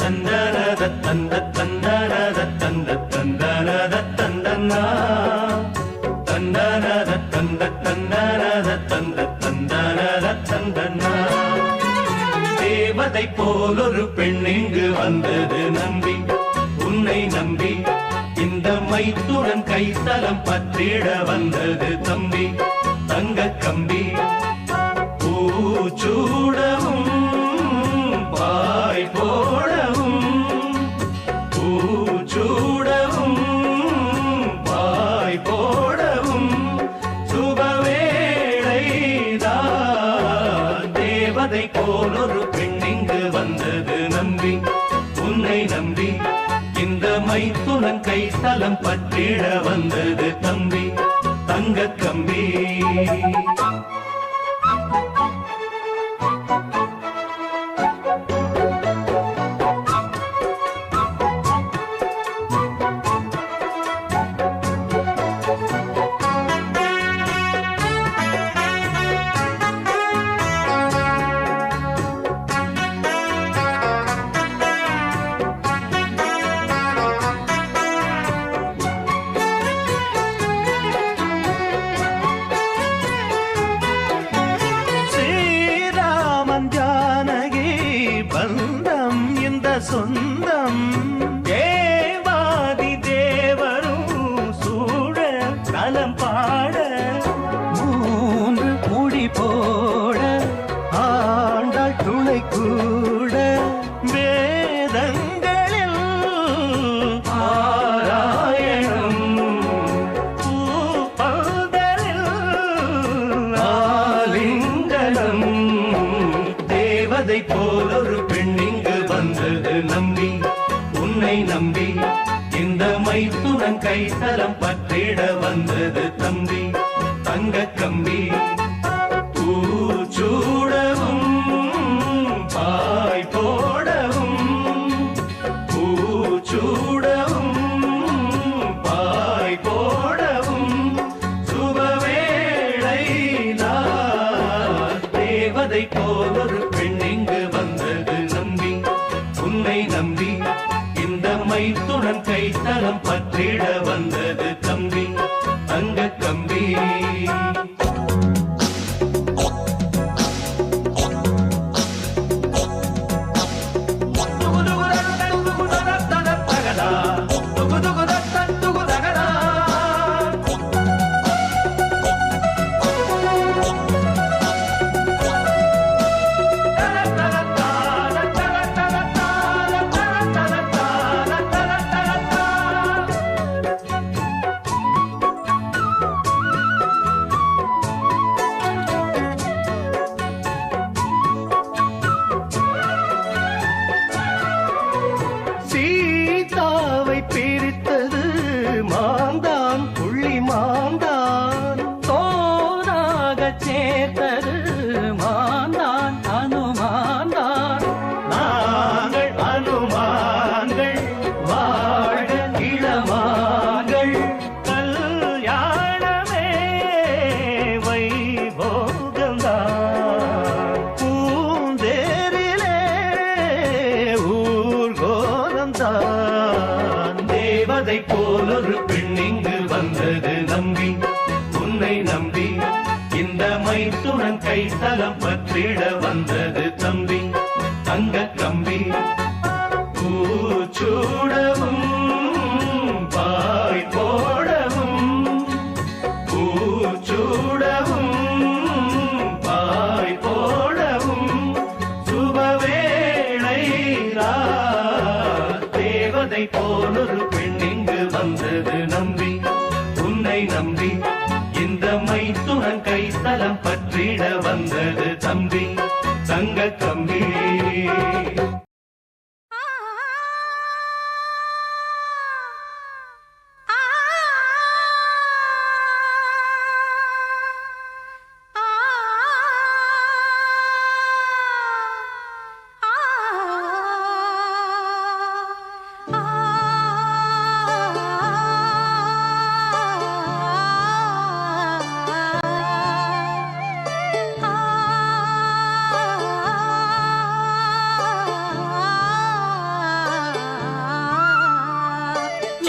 தந்தனத தந்த தந்தனத தந்த தந்தனத தந்தனா தந்தனத தந்த தந்தனத தந்த தந்தனத தந்தனா தேவதை போலொரு பெண் இங்கு வந்தது நம்பி உன்னை நம்பி இந்த மைத்துடன் கைத்தலம் பற்றிட வந்தது தம்பி தங்க கம்பி பூச்சூடவும் பாய் போடவும் பூச்சூடவும் பாய் போடவும் சுப தேவதை போல் ஒரு பெண் இங்கு வந்தது நம்பி உன்னை நம்பி இந்த மைத்துனன் கை தலம் பற்றிட வந்தது தம்பி தங்க கம்பி. பந்தம் இந்த சொந்தம் தேவாதி தேவரும் சூழ நலம் பாட மூன்று முடி போட ஆண்டாள் துணை கூட வேதங்களில் ஆராயணம் பூப்பந்தலில் ஆலிங்கனம் தேவதை போல் ஒரு பெண் இங்கு வந்தது நம்பி உன்னை நம்பி இந்த மைத்துனன் கை தலம் பற்றிட வந்தது தம்பி தங்க கம்பி. பூச்சூடவும் பாய் போடவும் பூச்சூடவும் பாய் போடவும் சுபவேளை தேவதை போல் ஒரு பெண் இங்கு வந்தது நம்பி உன்னை நம்பி இந்த மைத்துனன் கை தலம் பற்றிட வந்தது தம்பி தங்க கம்பி. சீதாவை பிரித்தது மாந்தான் புள்ளி மாந்தான் தோனாக சேர்த்தது மாந்தான் அனுமான்தான் நாங்கள் அனுமான்கள் வாழ இளமான்கள் கல்யாணமே வைபோகம்தான் பூந்தேரிலே ஊர்கோலம்தான் தேவதை போல் ஒரு பெண் இங்கு வந்தது நம்பி உன்னை நம்பி இந்த மைத்துனன் கை தலம் பற்றிட வந்தது தம்பி தங்க கம்பி. பூச்சூடவும் பாய் போடவும் பூச்சூடவும் பாய் போடவும் சுபவேளை தேவதை போல் ஒரு பெண் இங்கு வந்தது நம்பி உன்னை நம்பி இந்த மைத்துனன் கை தலம் பற்றிட வந்தது தம்பி தங்க கம்பி.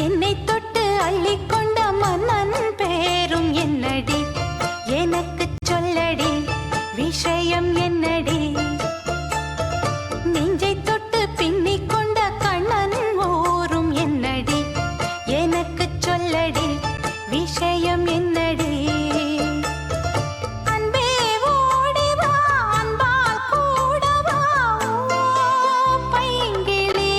என்னை தொட்டு அள்ளிக்கொண்ட மன்னன் பேரும் என்னடி எனக்கு சொல்லடி விஷயம் என்னடி நெஞ்சை தொட்டு பின்னிக் கொண்ட கண்ணன் ஊரும் என்னடி எனக்கு சொல்லடி விஷயம் என்னடி அன்பே ஓடிவா அன்பால் கூடவா பைங்கிளி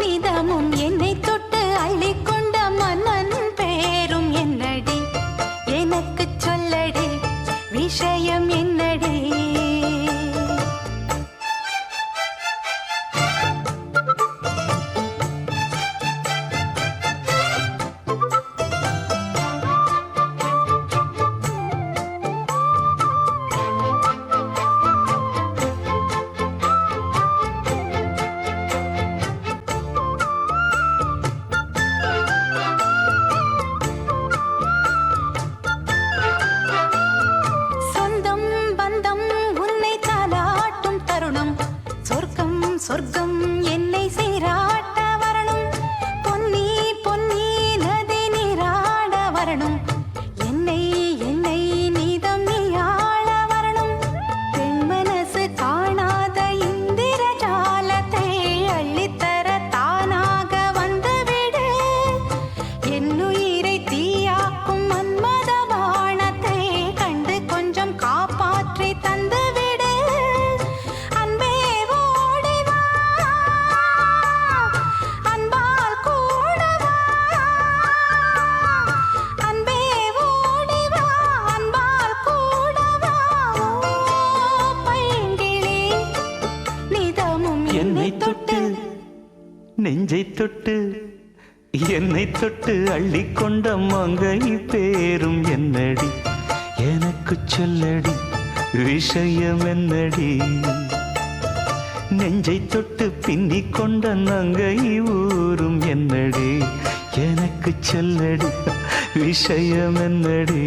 நிதமும் என்னை தொட்டு அள்ளிக்கொண்ட மன்னன் பேரும் என்னடி எனக்கு சொல்லடி விஷயம் என்னடி நெஞ்சை தொட்டு என்னை தொட்டு அள்ளிக்கொண்ட மங்கை பேரும் என்னடி எனக்கு சொல்லடி விஷயம் என்னடி நெஞ்சை தொட்டு பின்னிக் கொண்ட நங்கை ஊரும் என்னடி எனக்கு சொல்லடி விஷயம் என்னடி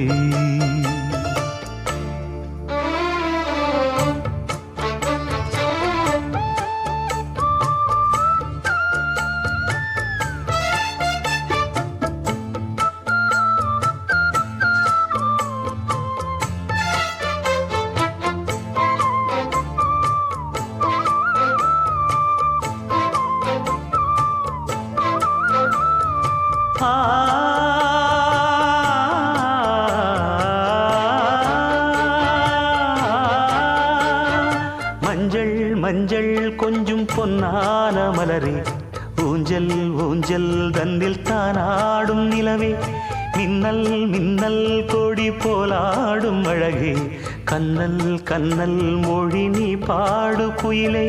மஞ்சள் மஞ்சள் கொஞ்சம் பொன்னான மலரே ஊஞ்சல் ஊஞ்சல் தன்னில் தானாடும் நிலவே மின்னல் மின்னல் கொடி போலாடும் அழகே கண்ணல் கண்ணல் மொழி நீ பாடு குயிலே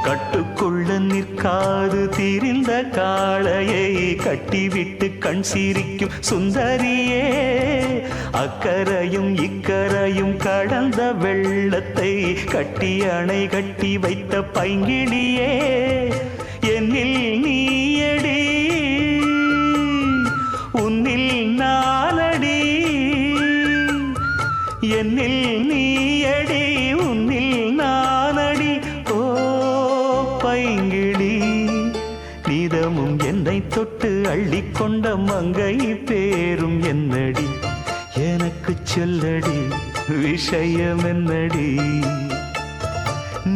கட்டுக்குள்ள நிற்காது தீரிந்த காளையை கட்டிவிட்டு கண் சிரிக்கும் சுந்தரியே அக்கரையும் இக்கரையும் கடந்த வெள்ளத்தை கட்டி அணை கட்டி வைத்த பைங்கிளியே என்னில் நீயடி உன்னில் நானடி என்னில் நீயடி உன்னில் நானடி ஓ பைங்கிளி நீதமும் என்னை தொட்டு அள்ளிக்கொண்ட மங்கை பேரும் என்னடி எனக்கு சொல்லடி விஷயம் என்னடி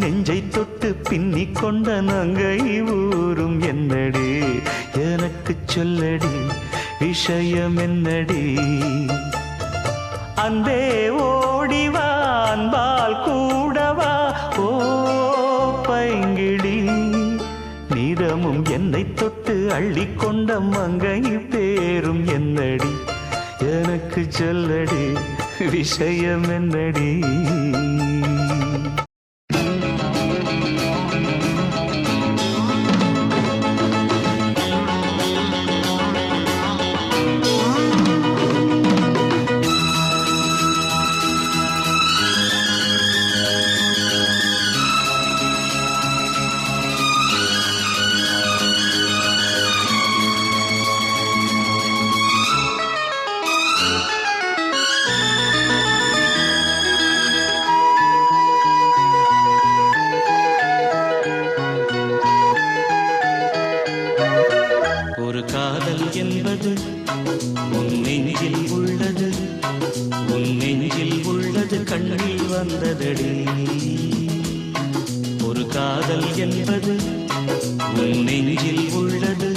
நெஞ்சை தொட்டு பின்னிக் கொண்ட நங்கை ஊரும் என்னடி எனக்கு சொல்லடி விஷயம் என்னடி அன்பே ஓடிவா அன்பால் கூடவா ஓ பைங்கிளி நீதமும் என்னை தொட்டு அள்ளிக்கொண்ட மங்கை பேரும் என்னடி எனக்கு சொல்லடி விஷயம் என்னடி ஒரு காதல் என்பது உன் நெஞ்சில் உள்ளது உன் நெஞ்சில் உள்ளது கண்ணில் வந்ததடி ஒரு காதல் என்பது உன் நெஞ்சில் உள்ளது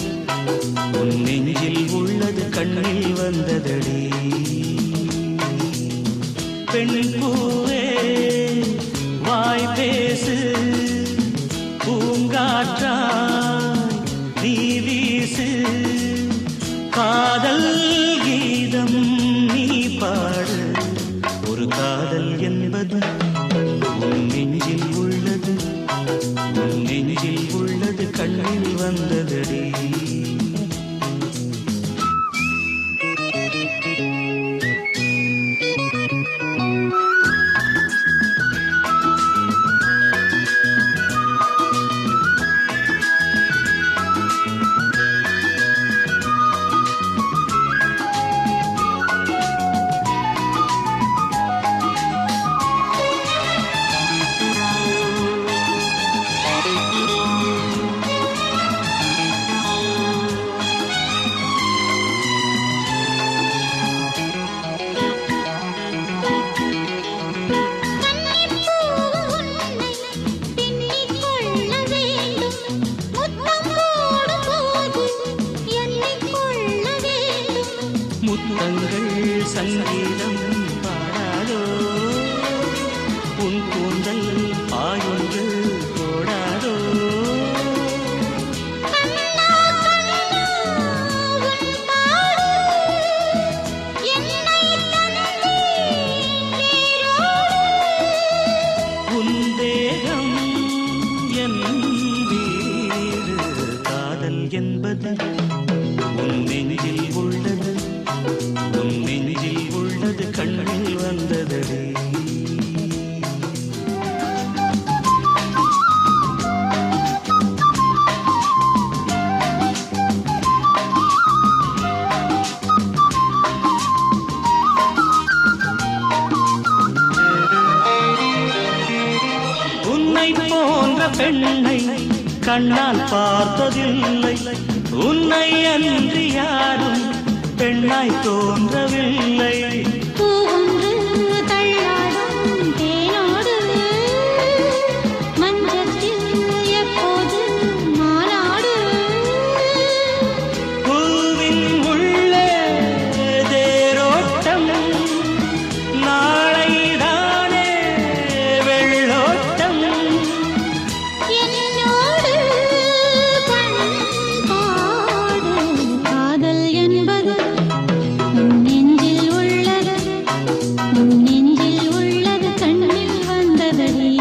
உன் நெஞ்சில் உள்ளது கண்ணில் வந்ததடி பெண் பூவே வாய் பேசு பூங்காற்றாய் நீ வீசு காதல் கீதம் நீ பாடு ஒரு காதல் என்பது உன் நெஞ்சில் உள்ளது உன் நெஞ்சில் உள்ளது கண்ணில் வந்ததடி பெண்ணை கண்ணால் பார்த்ததில்லை உன்னை அன்றி யாரும் பெண்ணாய் தோன்றவில்லை பூவொன்று தள்ளாடும் தேனோடு மஞ்சத்தில் எப்போது மாநாடு பூவின் உள்ளே தேரோட்டம் நாளைதானே வெள்ளோட்டம் என்னோடு பண்பாடு காதல் என்பது உன் நெஞ்சில் உள்ளது உன் நெஞ்சில் உள்ளது கண்ணில் வந்ததடி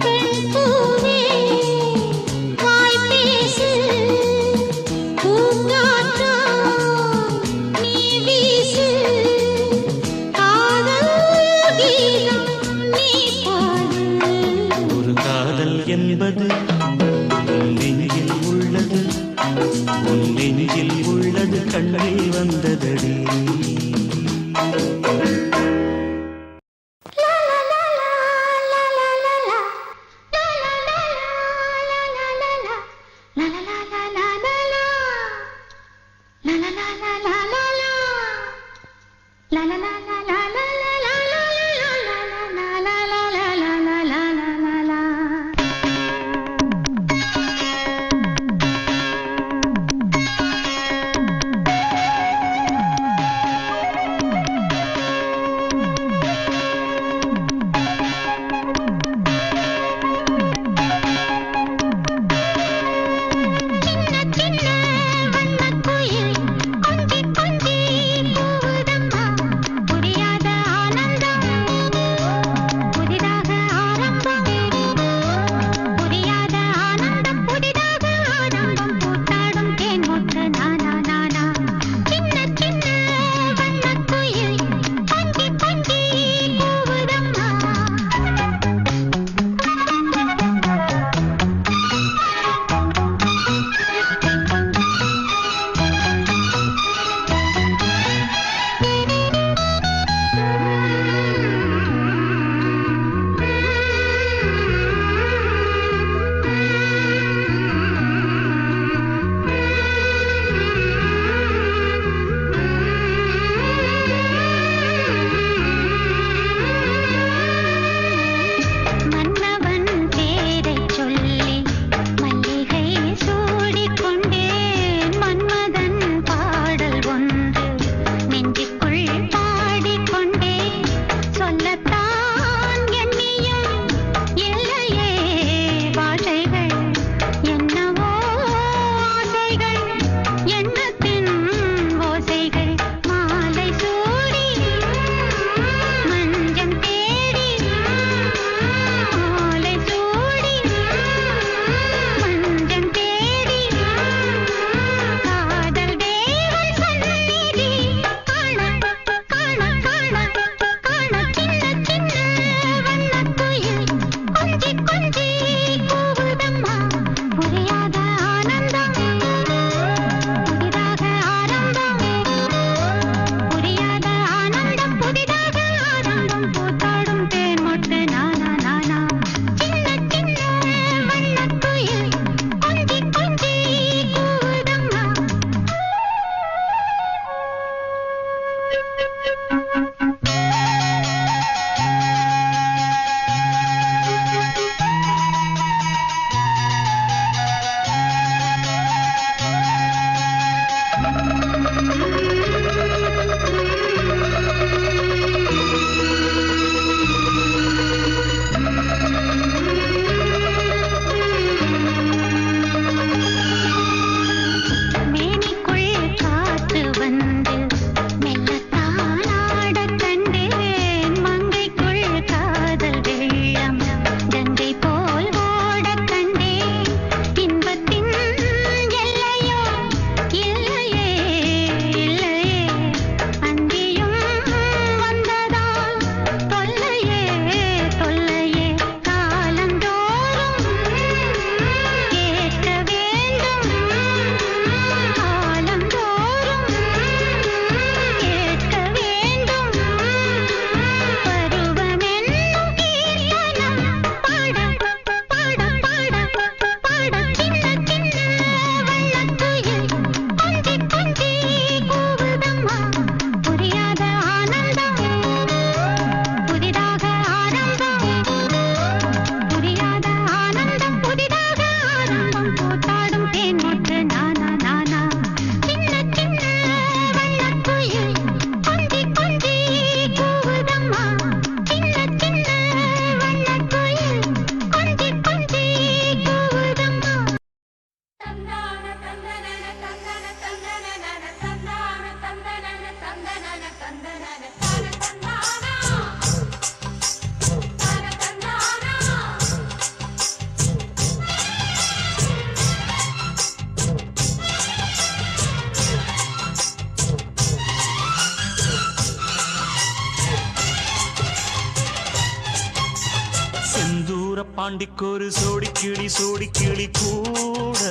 பெண் பூவே வாய் பேசு பூங்காற்றா நீ வீசு காதல் கீதம் நீ பாடு ஒரு காதல் என்பது உன் நெஞ்சில் உள்ளது உன் நெஞ்சில் உள்ளது கண்ணில் வந்ததடி செந்தூர பாண்டிக்கொரு சோடி கிளி கூட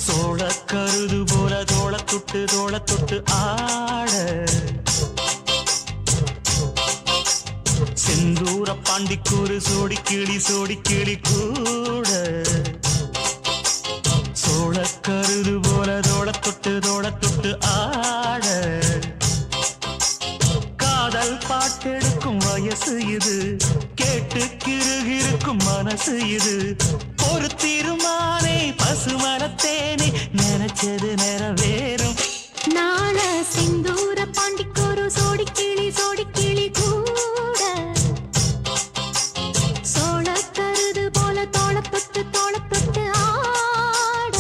சோழ கருது போல தோள தொட்டு ஆட செந்தூர பாண்டிக்கொரு சோடி கிளி கூட சோழ கருது போல தோள தொட்டு ஆட காதல் பாட்டெடுக்கும் வயசு இது கேட்டு கிருகிருக்கும் மனசு இது ஒரு தீர்மானே பசுமரத்தேனே நினைச்சது நிறைவேறும் நாள செந்தூர பாண்டிக்கொரு சோடி கிளி கூட சோழ கருது போல தோள தொட்டு ஆட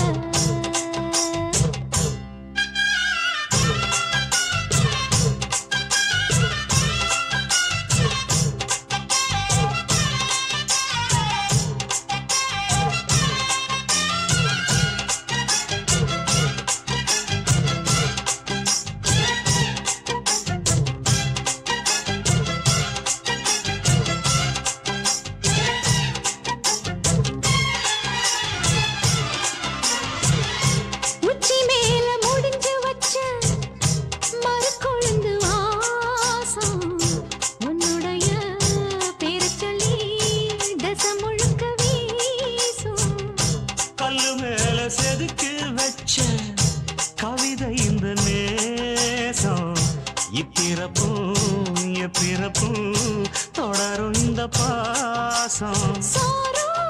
உச்சி மேல முடிஞ்சு வச்ச மறுகொழுந்து வாசம் உன்னுடைய பேரைச் சொல்லி தசம் முழுக்க வீசும் கல்லு மேல செதுக்கு வச்ச கவிதை இந்த நேசம் இப்பிறப்பும் எப்பிறப்பும் தொடரும் இந்த பாசம் சோறும்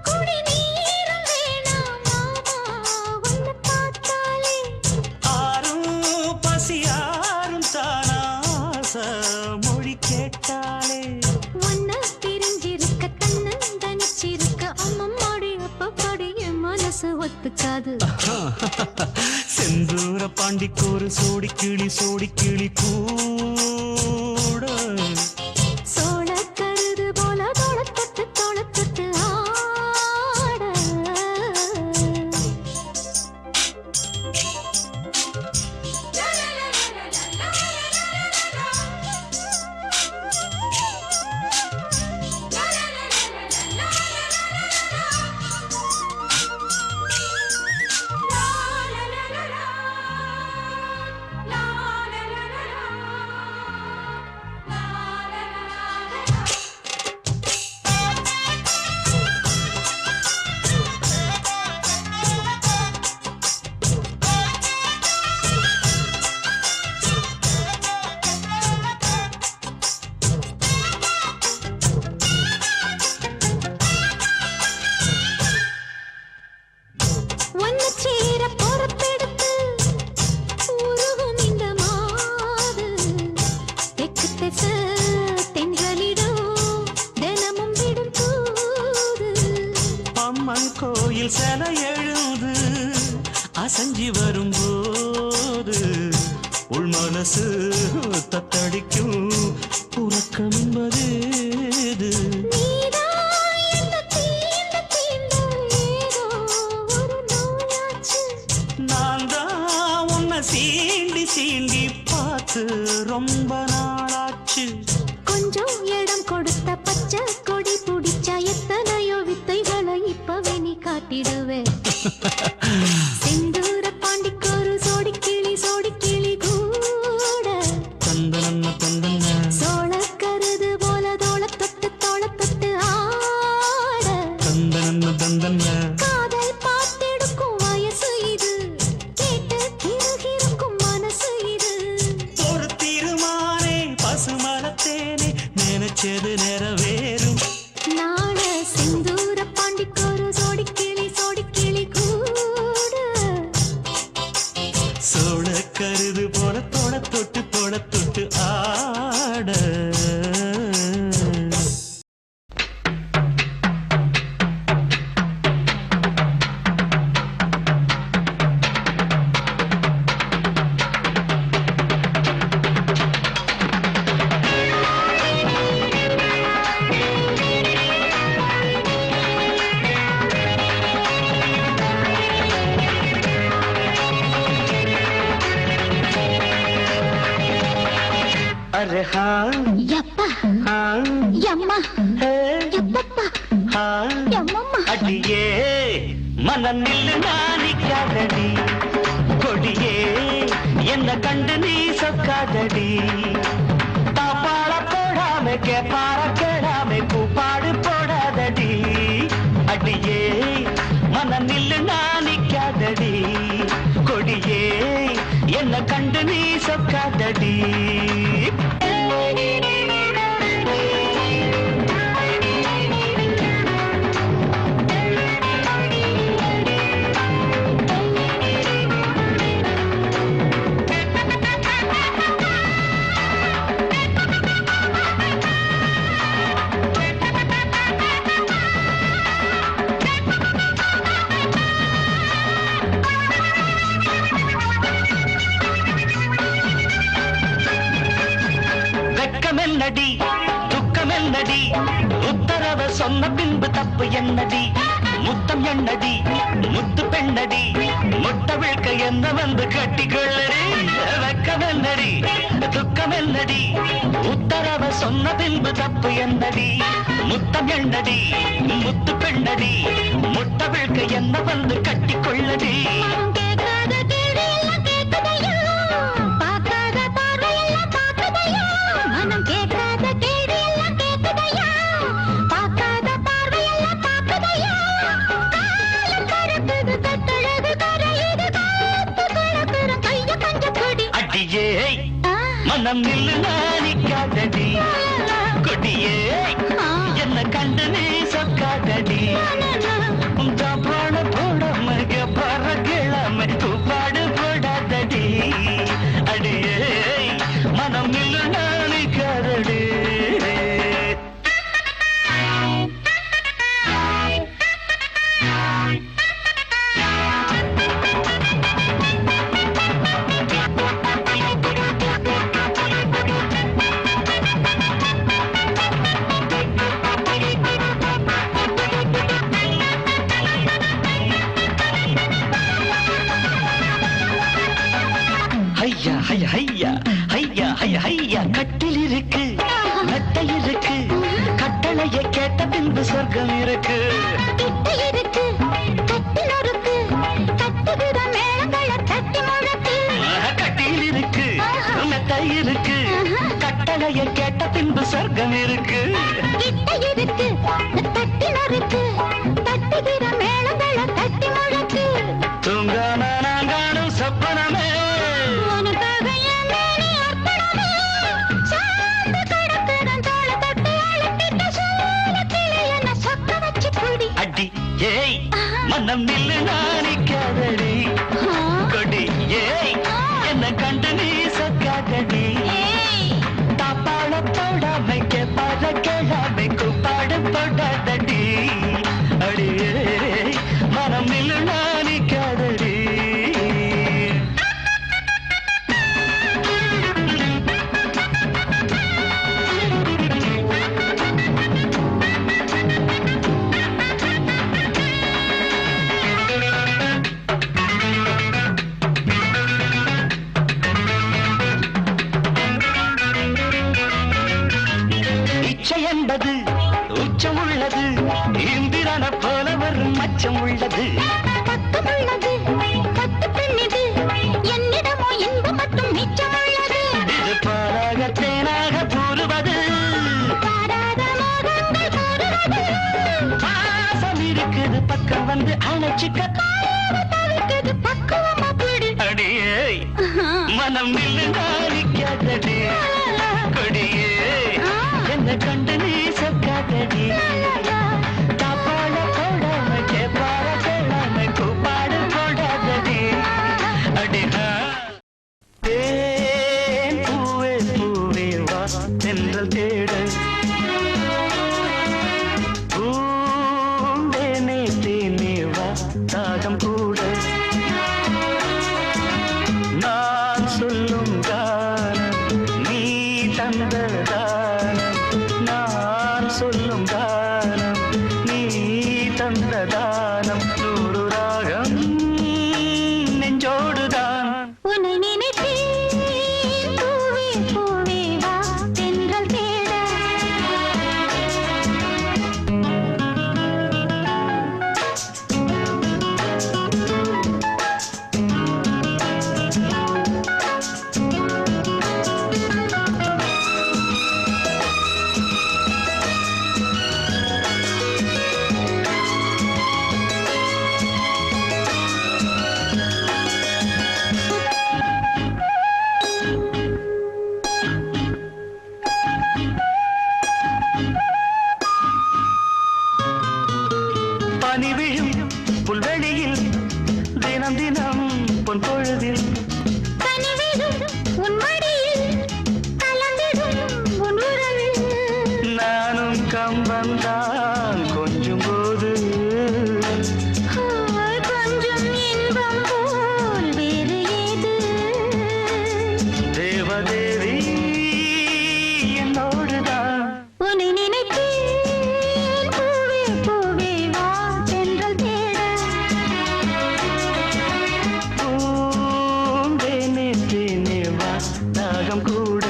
குடிநீரும் வேணாம் மாமா உன்னை பார்த்தாலே ஆரும் பசியாரும் தானாச மொழி கேட்டாலே உன்னை பிரிஞ்சிருக்க தன்னந்தனிச்சிருக்க அம்மம்மாடி அப்பப்படி என் மனசு ஒத்துக்காது செந்தூர பாண்டிக்கொரு சோடி கிளி கூட சோழ கருது போல தோள தொட்டு ஆட ஒன்னு சேர பொறுப்பெடுத்து உருகும் இந்த மாது தெற்கு திசை தென்றலிடும் தினமும் விடும் தூது அம்மன் கோயில் சிலை எழுது அசஞ்சி வரும்போது உள் மனசு தத்தடிக்கும் உறக்கம் என்பது நீதான் என்ன தீண்ட ஏதோ ஒரு நோயாச்சு நான் தான் உன்னை சீண்டி பார்த்து ரொம்ப நாளாச்சு கொஞ்சம் இடம் கொடுத்த பச்சை கொடி பிடிச்சா எத்தனையோ வித்தைகளை இப்பவே நீ காட்டிடுவே செந்தூர பாண்டிக்கொரு சோடி கிளி கூட தந்தன சோழ கருது போல தோள தொட்டு ஆட தந்தன காதல் பாட்டெடுக்கும் வயசு இது கேட்டு கிருகிருக்கும் மனசு இது ஒரு தீர்மானே பசுமரத்தேனே நினைச்சது நிறைவேறும் நாள செந்தூர பாண்டிக்கொரு சோடி கிளி கூட சோழ கருது போல தோள தொட்டு ஆட अरे हाँ ಯಪ್ಪ எம்மா எப்பப்பா எம்மம்மா அடியே மனம் நில்லு நானிக்காதடி கொடியே என்ன கண்டு நீ சொக்காதடி தாப்பாள போடாம கேப்பார கேடாம கூப்பாடு போடாதடி அடியே மனம் நில்லு நானிக்காதடி கொடியே என்ன கண்டு நீ சொக்காதடி என்னடி துக்கம் என்னடி உத்தரவ சொன்ன பின்பு தப்பு என்னடி முத்தம் என்னடி முத்து பெண்ணடி முட்ட விழ்க்க என்ன வந்து கட்டிக்கொள்ளடி வெக்கம் என்னடி துக்கம் என்னடி உத்தரவ சொன்ன பின்பு தப்பு என்னடி முத்தம் என்னடி முத்து பெண்ணடி முட்ட விழ்க்க என்ன வந்து கட்டிக்கொள்ளடி மனம் நில்லு நானிக்காதடி கொடியே என்ன கண்டு நீ சொக்காதடி பாட போடாம பற கிழமை கூப்பாடு போடாதடி அடியே மனம் நில்லு நானிக்காதடி கட்டில் இருக்கு மெத்தை இருக்கு கட்டளையை கேட்ட பின்பு சொர்க்கம் இருக்கு கட்டில் இருக்கு மெத்தை இருக்கு கட்டளையை கேட்ட பின்பு சொர்க்கம் இருக்கு தூங்கான நான் காணும் சொப்பனமே ஏய் மனம் நில்லு நானிக்காதடி கொடி ஏய் என்ன கண்டு நீ சொக்காதடி தாப்பாள போடாமை கேப்பாட கேளாமை கூப்பாடு போடாதடி அடியே மனம் நில்லு நானிக்காதடி என்பது உச்சம் உள்ளது இந்திரன போல வரும் மச்சம் உள்ளது பக்கம் உள்ளது பத்து பெண்ணிது என்னிடமோ இன்பு மட்டும் மிச்சம் உள்ளது இது பாராக தேனாக கூறுவது பாராத மோகங்கள் கூறுவது பாசம் இருக்குது பக்கம் வந்து அணைச்சிக்க தவிர்க்குது பக்குவமா பிடி அடியே மனம் நில்லு நாரிக்காதடி கொடியே என்ன கண்டு நீ சொக்காதடி தாப்பாள போடாம கேப்பார கேளாம கூப்பாடு போடாதடி அடிஹா தேன் பூவே பூவே வா தென்றல் தேட பூந்தேனே தேனே வா தாகம் கூட நான் சொல்லும் கானம் நீ தந்ததானம் நான் சொல்லும் தானம் நீ தந்த தானம் நூறு ராகம் நெஞ்சோடுதான் உன்னை நினைத்தேன் பூவே பூவே வா தென்றல் தேட உன்னை நினைத்தேன் பூவே பூவே வா தென்றல் தேட பூந்தேனே தேனே வா தாகம் கூட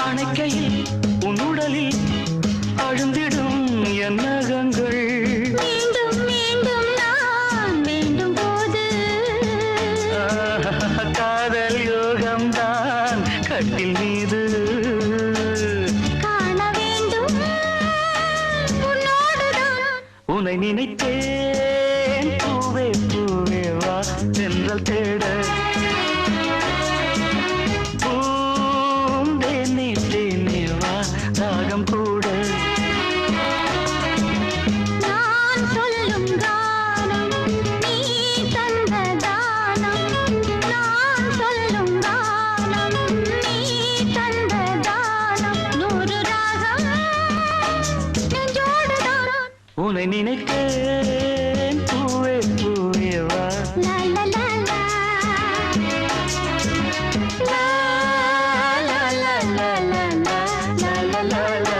அணைக்கையில் உன் உடலில் அழுந்திடும் என் நகங்கள் மீண்டும் மீண்டும் நான் வேண்டும் போது காதல் யோகம்தான் கட்டில் மீது காண வேண்டும் உன்னோடுதான் உன்னை நினைத்தேன் பூவே பூவே வா தென்றல் தேட பூந்தேனே தேனே வா தாகம் கூட நான் சொல்லும் கானம் நீ தந்த தானம் நான் சொல்லும் கானம் நீ தந்த தானம் 100 ராகம் நெஞ்சோடுதான் உன்னை நினைத்தேன் பூவே பூவே வா லா லா லா லா லா லா லா லா லா லா லா லா.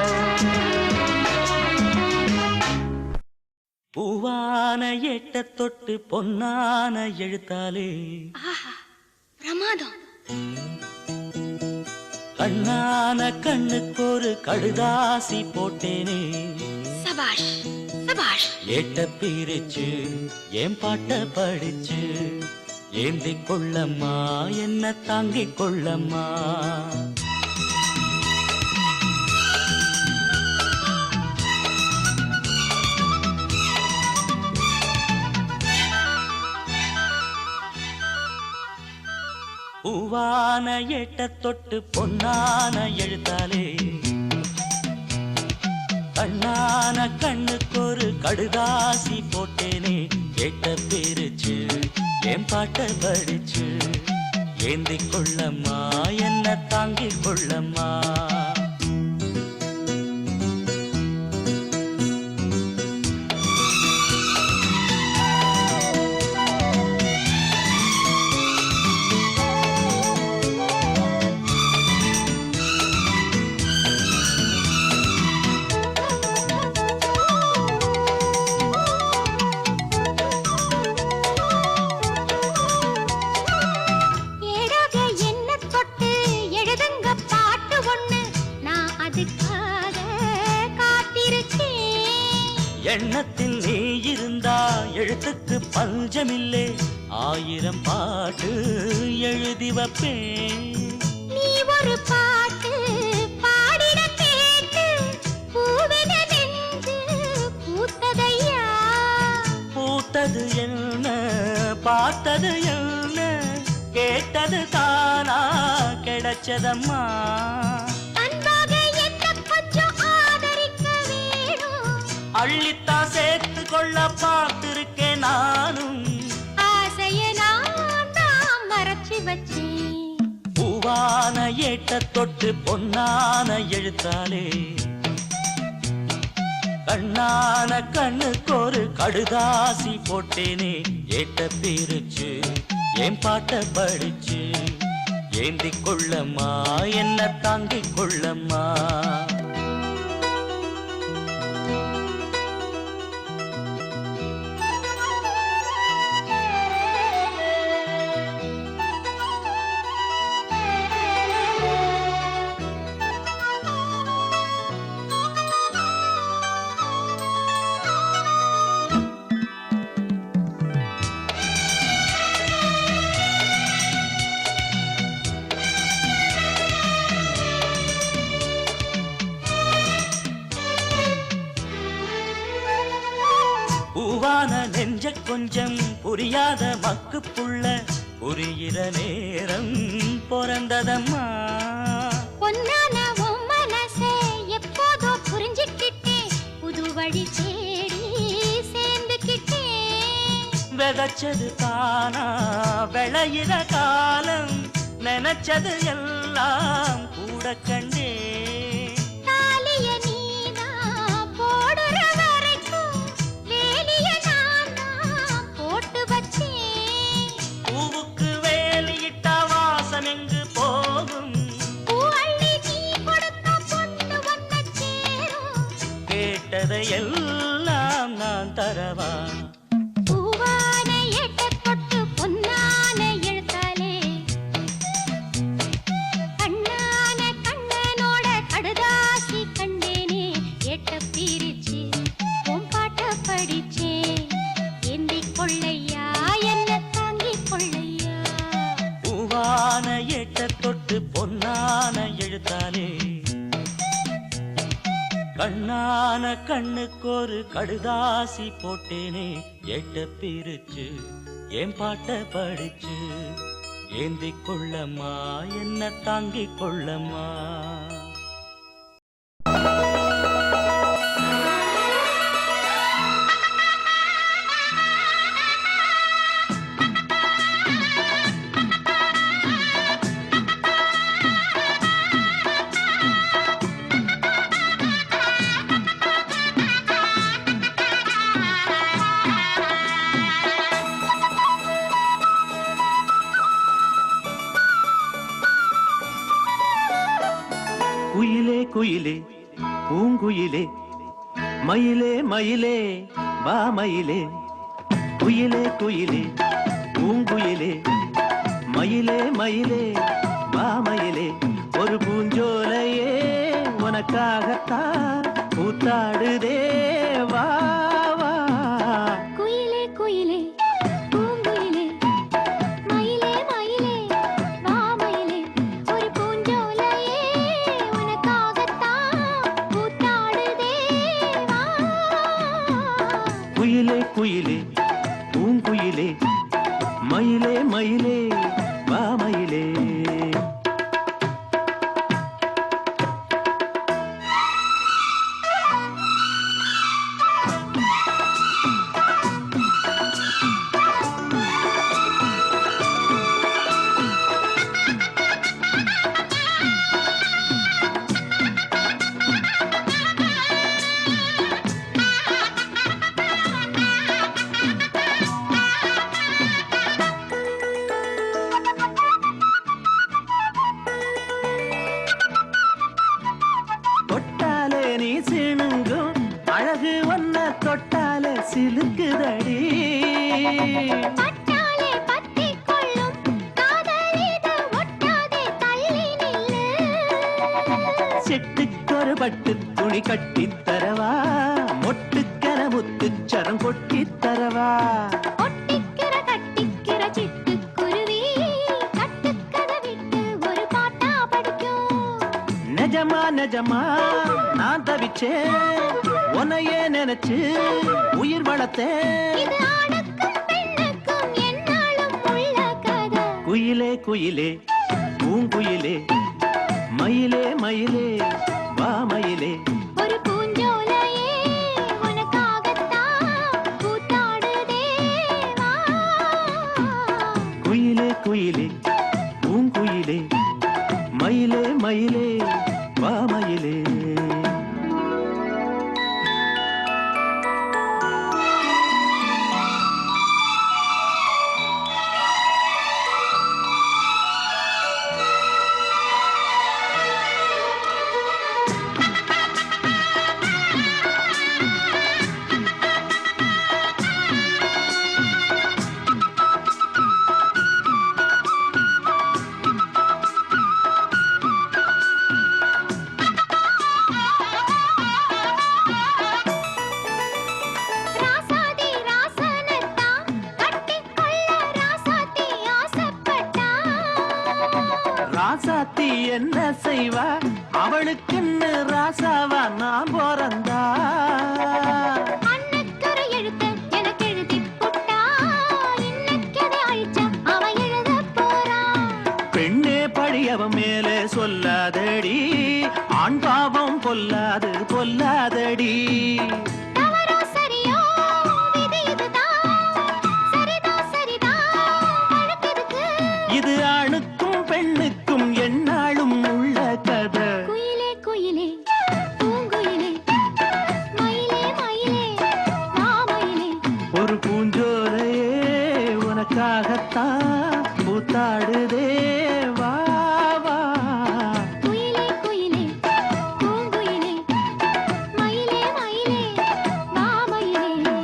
பூவான எட்ட தொட்டு பொன்னான எழுத்தாலே பிரமாதம் கண்ணான கண்ணுக்கு ஒரு கடுதாசி போட்டேனே சபாஷ் சபாஷ் ஏட்ட பிரிச்சு என் பாட்ட படிச்சு ஏந்தி கொள்ளம்மா என்ன தாங்கிக் கொள்ளம்மா பூவான ஏட்ட தொட்டு பொன்னான எழுத்தாலே கண்ணான கண்ணுக்கு ஒரு கடுதாசி போட்டேனே கேட்ட பிரிச்சு என் பாட்ட படிச்சு ஏந்தி கொள்ளம்மா என்ன தாங்கிக் கொள்ளம்மா ஏடாக என்ன தொட்டு எழுதுங்க பாட்டு ஒண்ணு நான் அதுக்காக காத்திருக்கேன் எண்ணத்தில் நீ இருந்தா எழுத்துக்கு பஞ்சமில்லை 1000 பாட்டு எழுதி வைப்பேன் நீ ஒரு பாட்டு பாடிட கேட்டு பூவென நெஞ்சு பூத்ததையா பூத்தது என்ன பார்த்தது என்ன கேட்டது தானா கிடைச்சதம்மா அன்பாக என்ன கொஞ்சம் ஆதரிக்க வேணும் அள்ளித்தான் சேர்த்து கொள்ள பார்த்திருக்கேன் நானும் ஆசைய நான் தான் மறைச்சு வச்சேன் பூவான ஏட்ட தொட்டு பொன்னான எழுத்தாலே கண்ணான கண்ணுக்கு ஒரு கடுதாசி போட்டேனே ஏட்ட பிரிச்சு என் பாட்ட படிச்சு ஏந்தி கொள்ளம்மா என்ன தாங்கிக் கொள்ளம்மா கொஞ்சம் புரியாத மக்கு புள்ள புரிகிற நேரம் பிறந்ததம்மா. பொன்னான உன் மனசே எப்போதோ புரிஞ்சுக்கிட்டேன், புது வழி தேடி சேர்ந்துக்கிட்டேன். விதைச்சது தானா விளையிற காலம், நினைச்சது எல்லாம் கூட கண்டே. தாலிய நீதான் போடுற வரைக்கும் வேலிய நான் போட்டு வச்சேன். பூவுக்கு வேலியிட்ட வாசம் எங்கு போகும், பூ அள்ளி நீ கொடுத்த பொண்ணு ஒன்ன சேரும். கேட்டதை எல்லாம் நான் தரவா. பூவான எட்ட தொட்டு பொன்னான எழுத்தாலே, கண்ணான கண்ணனோட கடுதாசி கண்டேனே. எட்ட பிரிச்சு உன் பாட்ட படிச்சேன், ஏந்திக் கொள்ளையா என்ன தாங்கிக் கொள்ளையா. பூவான ஏட்ட தொட்டு பொன்னான எழுத்தாலே, கண்ணான கண்ணுக்கு ஒரு கடுதாசி போட்டேனே. எட்ட பிரிச்சு என் பாட்ட படிச்சு ஏந்திக் கொள்ளம்மா என்ன தாங்கிக் கொள்ளம்மா. குயிலே குயிலே பூங்குயிலே மயிலே மயிலே வா மயிலே. குயிலே குயிலே பூங்குயிலே மயிலே மயிலே வா மயிலே. ஒரு பூஞ்சோலையே உனக்காகத்தான் கூத்தாடுதே வா வா. குயிலே குயிலே பூங்குயிலே மயிலே மயிலே வா மயிலே. ஒரு பூஞ்சோலையே உனக்காகத்தான் கூத்தாடுதே வா. குயிலே குயிலே பூங்குயிலே மயிலே மயிலே வா மயிலே. தொட்டாலே நீ சிணுங்கும் அழகு ஒன்ன தொட்டாலே சிலுக்குதடி. பட்டாலே பத்திக் கொள்ளும் காதல் இது ஒட்டாதே தள்ளி நில்லு. செட்டுக்கொரு பட்டு துணி கட்டித் தரவா, மொட்டுக்கர முத்துச்சரம் கொட்டித் தரவா. ஒட்டிக்கிற கட்டிக்கிற சிட்டுக்குருவி கட்டுக்கதை விட்டு ஒரு பாட்டா படிக்கும். நிஜமா நிஜமா நான் தவிச்சேன், உன்னையே நினைச்சு உயிர் வளர்த்தேன். இது ஆணுக்கும் பெண்ணுக்கும் என்னாலும் உள்ள கதை. குயிலே குயிலே பூங்குயிலே மயிலே மயிலே வா மயிலே. ஒரு பூஞ்சோலையே உனக்காகத்தான் கூத்தாடுதே வா. குயிலே குயிலே பூங்குயிலே மயிலே மயிலே வா மயிலே. ராசாதி ராசனத்தான் கட்டிக்கொள்ள ராசாத்தி ஆசைப்பட்டா. ராசாத்தி என்ன செய்வா, அவளுக்குன்னு ராசாவா நான் பிறந்தா. அன்னைக்கொரு எழுத்து எனக்கு எழுதிப் புட்டா. பாவம் பொல்லாது பொல்லாதடி. தவறோ சரியோ விதி இதுதான், சரிதான் சரிதான் வழக்கெதுக்கு? இது ஆணுக்கும் பெண்ணுக்கும் எந்நாளும் உள்ள கதை. குயிலே குயிலே பூங்குயிலே மயிலே மயிலே மாமயிலே, ஒரு பூஞ்சோலையே உனக்காகத்தான் பூத்தாடுதே வா வா. குயிலே குயிலே பூங்குயிலே மயிலே மயிலே மாமயிலே.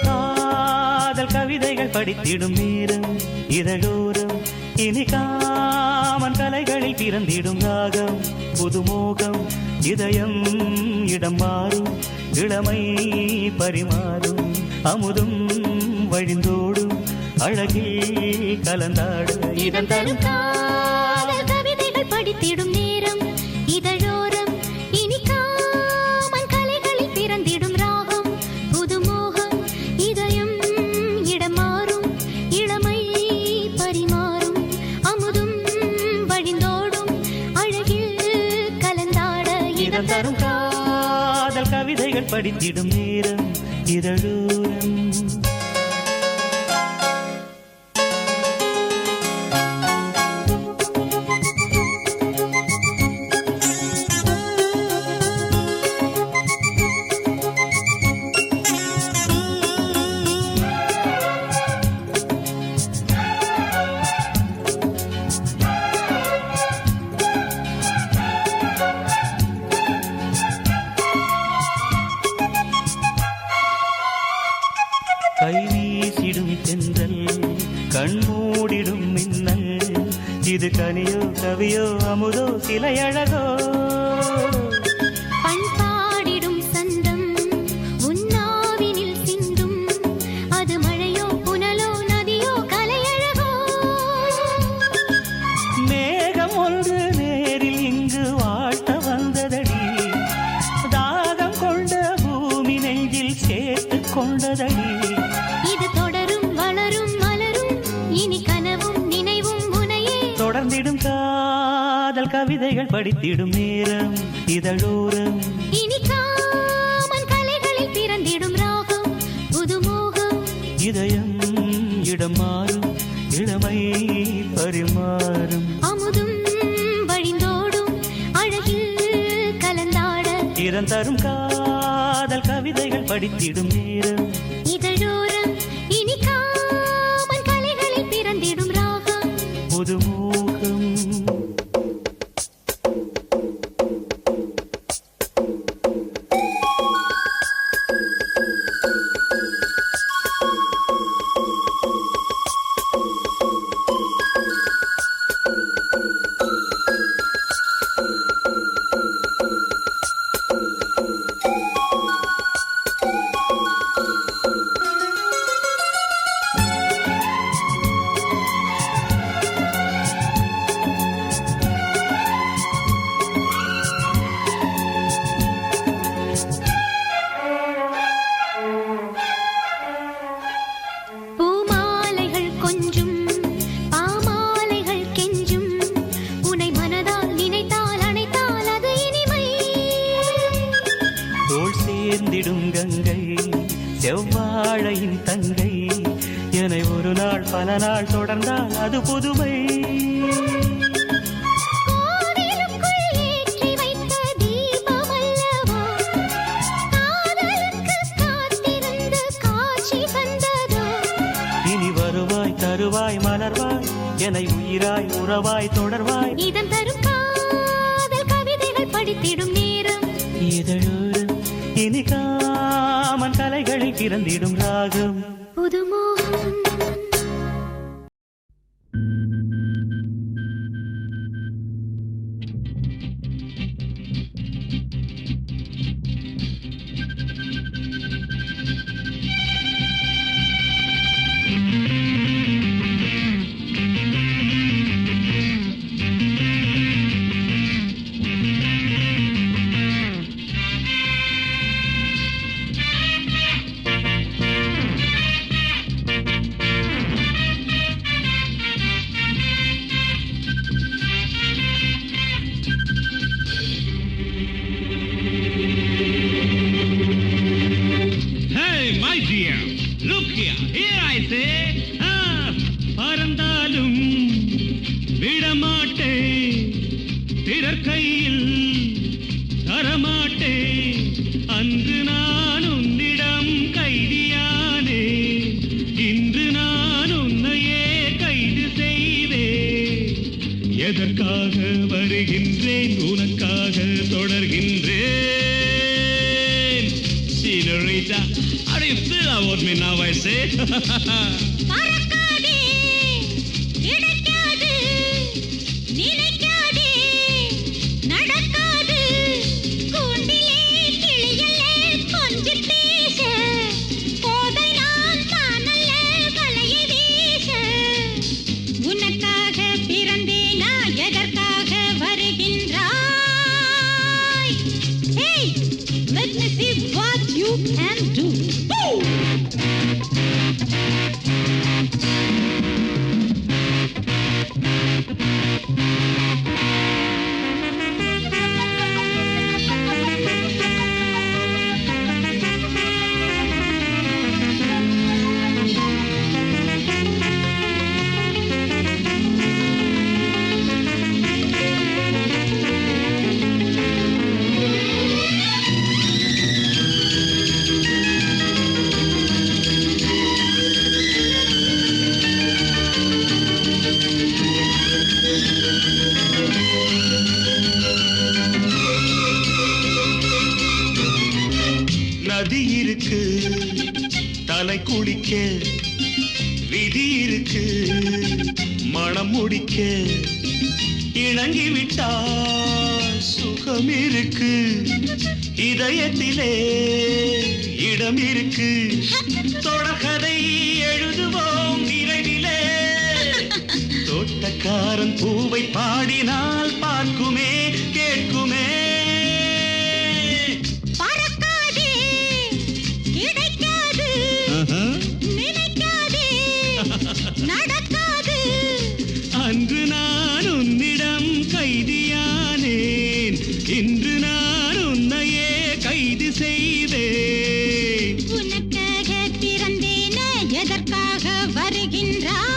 காதல் கவிதைகள் படித்திடும் நேரம் இதழோரம், இனி காமன் கலைகளில் பிறந்திடும் ராகம் புதுமோகம். இதயம் இடம் மாறும், இளமை பரிமாறும், அமுதும் வழிந்தோடும், அழகில் கலந்தாட இதன் தரும் காதல் கவிதைகள் படித்திடும் நேரம் இதழோரம், இனி காமன் கலைகளில் பிறந்திடும் ராகம் புதுமோகம். இதயம் இடம் மாறும், இளமை பரிமாறும், அமுதும் வழிந்தோடும், அழகில் கலந்தாட இதன் தரும் காதல் கவிதைகள் படித்திடும் நேரம் இதழோரம். கை வீசிடும் தென்றல், கண்மூடிடும் மின்னல், இது கனியோ கவியோ அமுதோ சிலையழகோ. பண்பாடிடும் சந்தம் உன்னாவினில் சிந்தும், அது மழையோ புனலோ நதியோ கலையழகோ. மேகம் ஒன்று நேரில் இங்கு வாழ்த்த வந்ததடி, தாகம் கொண்ட பூமி நெஞ்சில் சேர்த்து கொண்டதடி. இது தொடரும் வளரும் மலரும், இனி கனவும் நினைவும் உனையே. தொடர்ந்திடும் காதல் கவிதைகள் படித்திடும் நேரம் இதழோரம், இனி காமன் கலைகளில் பிறந்திடும் ராகம் புதுமோகம். இதயம் இடம் மாறும், இளமை பரிமாறும், அமுதும் வழிந்தோடும், அழகில் கலந்தாட இதன் தரும் காதல் கவிதைகள் படித்திடும் நேரம் இதழோரம், இனி காமன் கலைகளில் பிறந்திடும் ராகம் புதுமோகம். பூமாலைகள் கொஞ்சும் பாமாலைகள் கெஞ்சும், உனை மனதால் நினைத்தால் அணைத்தால் அது இனிமை. தோள் சேர்ந்திடும் கங்கை செவ்வாழையின் தங்கை, என்னை ஒரு நாள் பல நாள் தொடர்ந்தால் அது புதுமை. கோவிலுக்குள் ஏற்றி வைத்த தீபம் அல்லவா, காதலுக்கு காத்திருந்து காட்சி தந்ததோ. இனி வருவாய் தருவாய் மலர்வாய், என்னை உயிராய் உறவாய் தொடர்வாய். இதம் தரும் காதல் கவிதைகள் படித்திடும் நேரம் இதழோரம், இனி காமன் கலைகளில் பிறந்திடும் ராகம் புதுமோகம். எதற்காக வருகின்றேன் உனக்காக தொடர்கின்றேன். Senorita, how do you feel about me now I say? பறக்காதே கிடைக்காது நினைக்காதே நடக்காது கூண்டிலே கிளியல்லே கொஞ்சி பேச போதை நான் தானல்ல வலையை வீச உனக்காக பிறந்தேனா எதற்காக வருகின்றாய். Hey, let me see what you can do. நதி இருக்கு தலை குளிக்க, விதி இருக்கு மனம் முடிக்க, இணங்கி விட்டால் சுகம் இருக்கு, இதயத்திலே இடம் இருக்கு, தொடர்கதை எழுதுவோம் விரைவிலே, தோட்டக்காரன் பூவை பாடினால் பார்க்குமே கேட்குமே. அன்று நான் உன்னிடம் கைதியானேன், இன்று நான் உன்னையே கைது செய்தேன். உனக்காக பிறந்தேன எதற்காக வருகின்றாய்.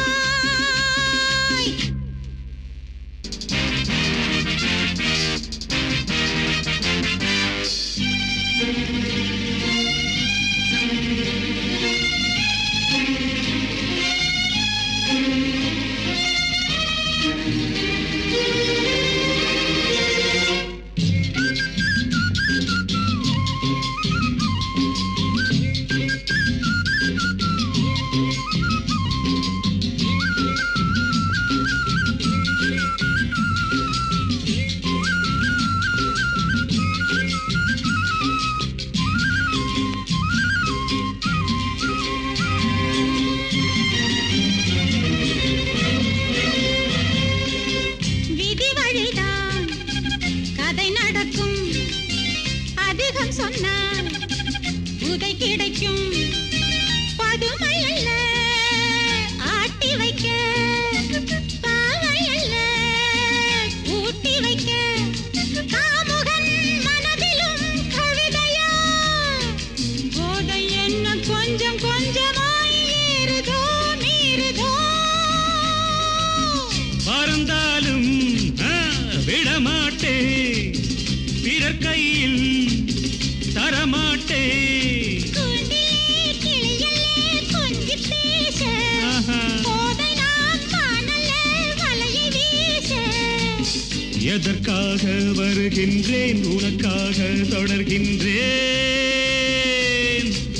விதி வழிதான் கதை நடக்கும், அதிகம் சொன்னால் உதை கிடைக்கும், பதுமை அல்ல ஆட்டி வைக்க, பாவை அல்ல ஊட்டி வைக்க, காமுகன் மனதிலும் கவிதையா, போதை என்ன கொஞ்சம் கொஞ்சமாய் ஏறுதோ மீறுதோ. பறந்தாலும் விடமாட்டே, பிறர் கையில் தரமாட்டே. கூண்டிலே கிளியல்லே கொஞ்சி பேச, போதை நான் தானல்ல வலையை வீச. எதற்காக வருகின்றேன் உனக்காக தொடர்கின்றேன்.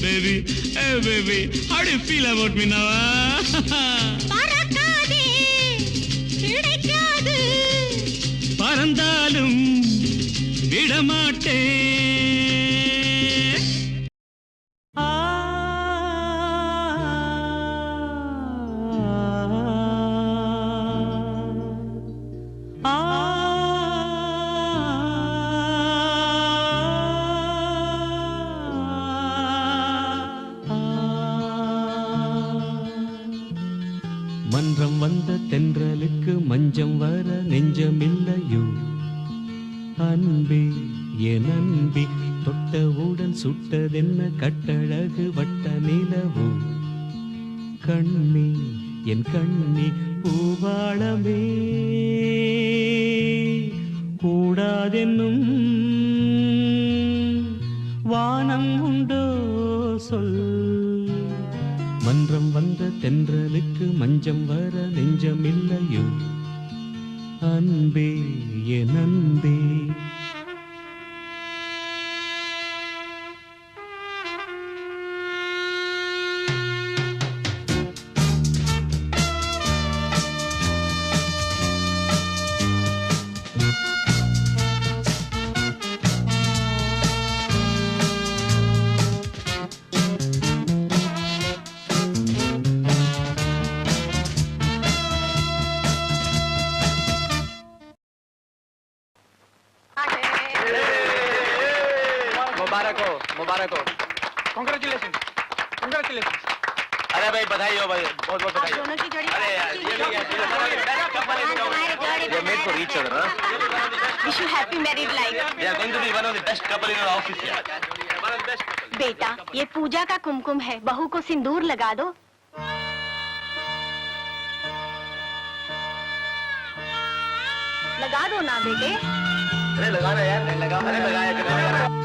Baby, hey baby, how do you feel about me now? பறக்காதே கிடைக்காது பறந்தாலும் விடமாட்டே. மன்றம் வந்த தென்றலுக்கு மஞ்சம் வர நெஞ்சமில்லையோ அன்பே என் அன்பே, தொட்டவுடன் சுட்டதென்ன கட்டழகு வட்ட நிலவோ, கண்ணே என் கண்ணே பூவாளமே, கூடாதென்னும் வானம் உண்டோ சொல். மன்றம் வந்த தென்றலுக்கு மஞ்சம் வர நெஞ்சமில்லையோ அன்பே என் அன்பே. मुबारक हो कांग्रेचुलेशन कांग्रेचुलेशन। अरे भाई बधाई हो भाई, बहुत बहुत बधाई। दोनों की जोड़ी अरे यार ये made for each other. Wish you happy married life. They are going to be one of the best couple in our office यार। बेटा ये पूजा का कुमकुम है, बहू को सिंदूर लगा दो। लगा दो ना बेटे। अरे लगा ना यार, लगा अरे लगाया।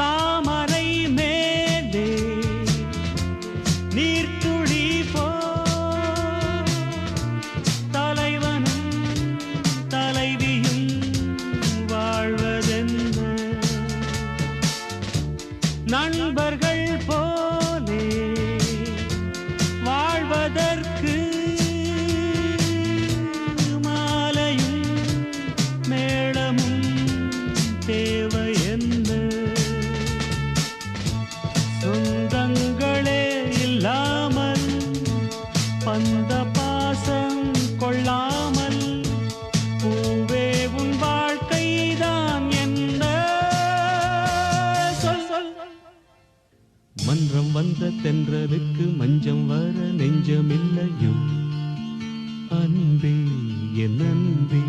தாமரை மேலே நீர்த்துளி போ தலைவனும் தலைவியும் வாழ்வதென்ன நண்பர்கள் போலே வாழ்வதற்கு மாலையும் மேளமும் தேவை என்ன சொந்தங்களே இல்லாமல் பந்த பாசம் கொள்ளாமல் பூவே உன் வாழ்க்கைதான் என்ன சொல் சொல். மன்றம் வந்த தென்றலுக்கு மஞ்சம் வர நெஞ்சமில்லையோ அன்பே என் அன்பே.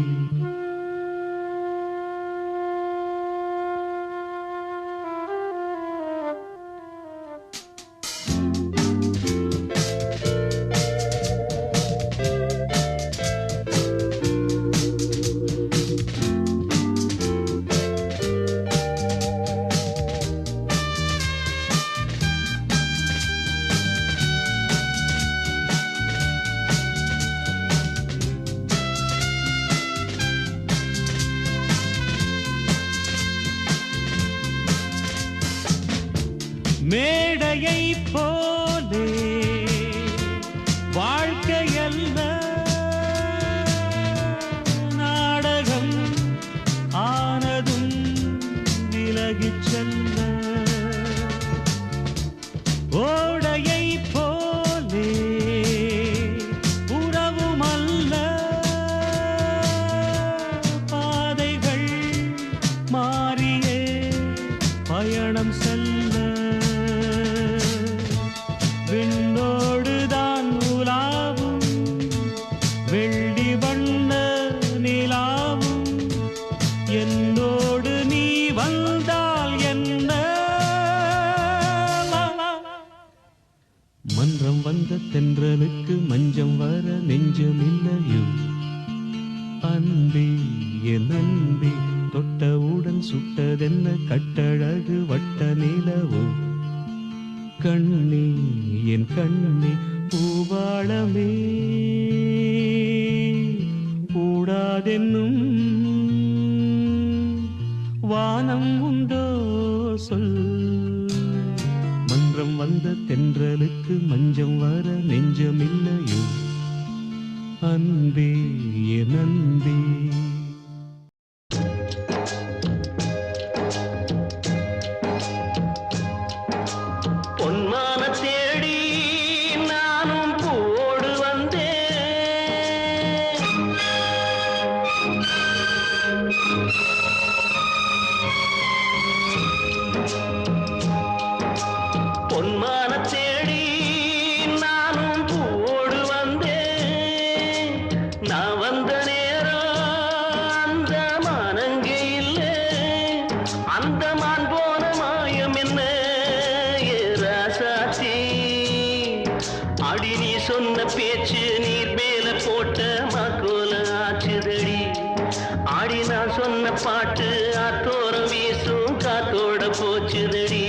மேடையை போலே வாழ்க்கையல்ல நாடகம் ஆனதும் விலகிச் செல்ல ஓடையை போலே உறவுமல்ல பாதைகள் மாறியே பயணம் செல்ல விண்ணோடுதான் உலாவும் வெள்ளி வண்ண நிலாவும் என்னோடு நீ வந்தால் என்ன மன்றம் வந்த தென்றலுக்கு மஞ்சம் வர நெஞ்சமில்லையோ அன்பே என் அன்பே. தொட்டவுடன் சுட்டதென்ன கட்டழகு வட்ட நிலவோ கண்ணே என் கண்ணே பூவாளமே கூடாதென்னும் வானம் உண்டோ சொல். மன்றம் வந்த தென்றலுக்கு மஞ்சம் வர நெஞ்சமில்லையோ அன்பே என் அன்பே. சொன்ன பேச்சு நீர் மேல போட்ட மாக்கோல ஆச்சுதடி. ஆடி நான் சொன்ன பாட்டு ஆத்தோரம் வீசும் காத்தோட போச்சுதடி.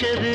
வச்சது